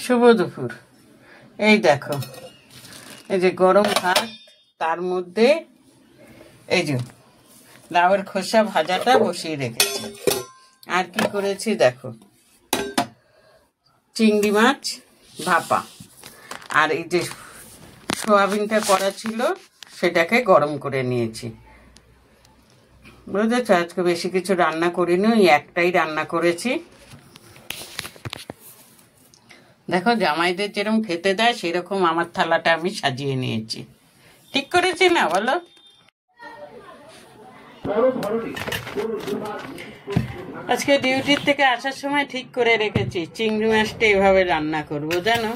শুভ দুপুর। এই দেখো, এই যে গরম ভাত, তার মধ্যে এই যে লাউয়ের খোসা ভাজাটা বসিয়ে রেখেছি। আর কি করেছি দেখো, চিংড়ি মাছ ভাপা, আর এই যে সোয়াবিনটা করা ছিল সেটাকে গরম করে নিয়েছি। বুঝেছ, আজকে বেশি কিছু রান্না করিনি, ওই একটাই রান্না করেছি। দেখো, জামাইদের যেরকম খেতে দেয় সেরকম আমার থালাটা আমি সাজিয়ে নিয়েছি। ঠিক করেছি না বলো? আজকে ডিউটির থেকে আসার সময় ঠিক করে রেখেছি চিংড়ি মাছটা এভাবে রান্না করব, জানো।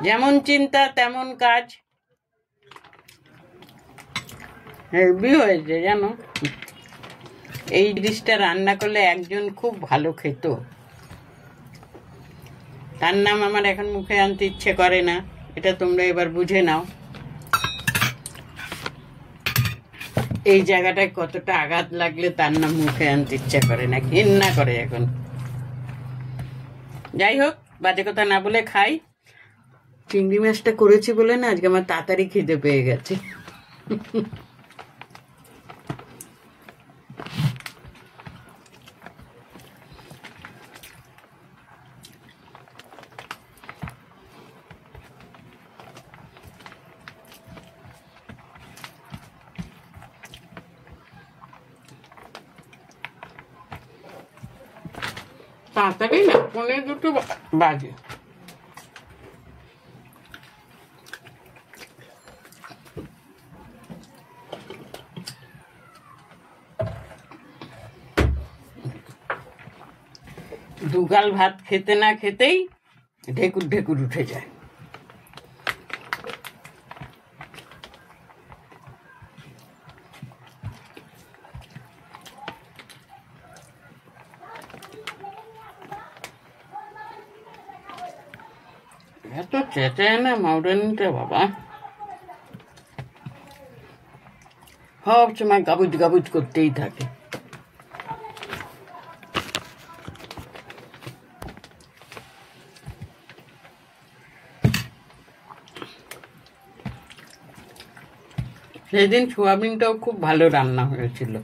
যেমন চিন্তা তেমন কাজ, হেভি হয়েছে জানো। এই ডিশটা রান্না করলে একজন খুব ভালো খেত, তার নাম আমার এখন মুখে আনতে ইচ্ছে করে না, এটা তোমরা এবার বুঝে নাও। এই জায়গাটায় কতটা আঘাত লাগলে তার নাম মুখে আনতে ইচ্ছে করে না, ঘৃণা করে এখন। যাই হোক, বাজে কথা না বলে খাই। চিংড়ি মাছটা করেছি বলে না আজকে আমার তাড়াতাড়ি খিদে পেয়ে গেছে। তাড়াতাড়ি না, 1:45 বাজে। দুগাল ভাত খেতে না খেতেই ঢেকুর ঢেকুর উঠে যায়। এত চেঁচায় না মাউরানিটা বাবা, সব সময় গাবুজ গাবুজ করতেই থাকে। সেদিন সোয়াবিনটাও খুব ভালো রান্না হয়েছিল।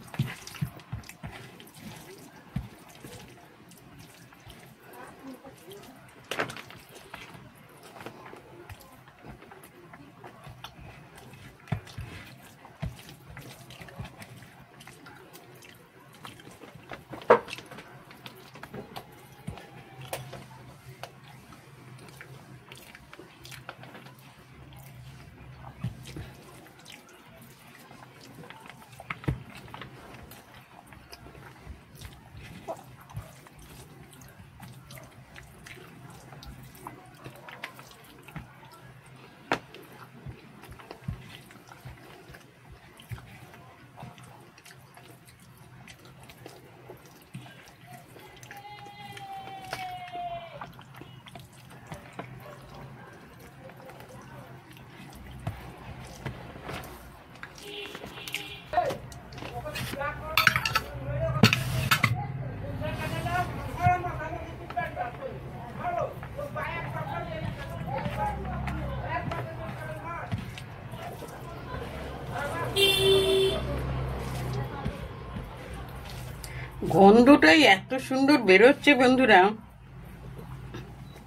গন্ধটাই এত সুন্দর বেরোচ্ছে বন্ধুরা,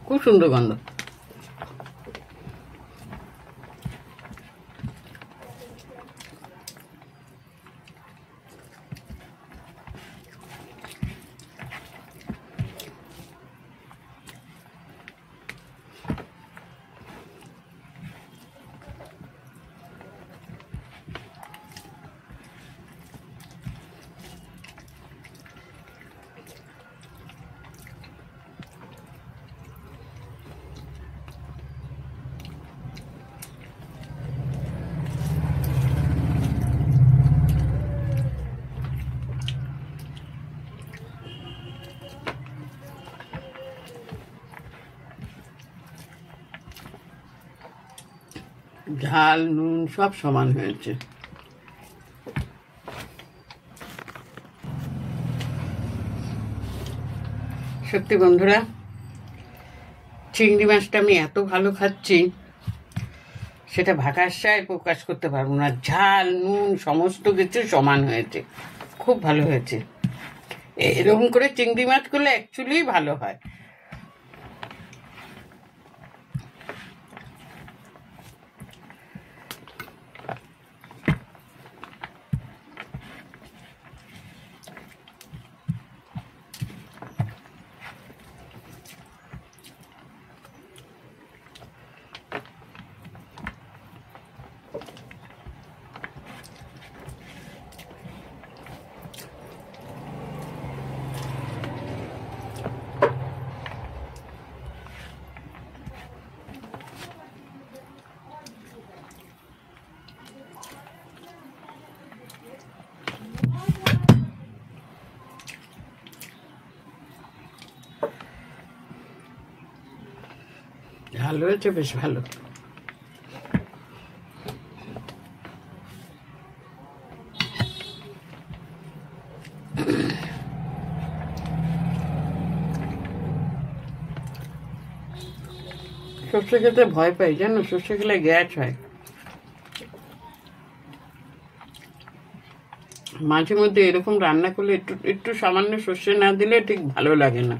খুব সুন্দর গন্ধ। ঝাল নুন সব সমান হয়েছে। সত্যি বন্ধুরা, চিংড়ি মাছটা আমি এত ভালো খাচ্ছি, সেটা ভাষায় প্রকাশ করতে পারবো না। ঝাল নুন সমস্ত কিছু সমান হয়েছে, খুব ভালো হয়েছে। এরকম করে চিংড়ি মাছ করলে অ্যাকচুয়ালি ভালো হয়। ঝাল হয়েছে বেশ ভালো। সর্ষে খেতে ভয় পাই জানো, সর্ষে খেলে গ্যাস হয়। মাঝে মধ্যে এরকম রান্না করলে একটু একটু সামান্য সর্ষে না দিলে ঠিক ভালো লাগে না।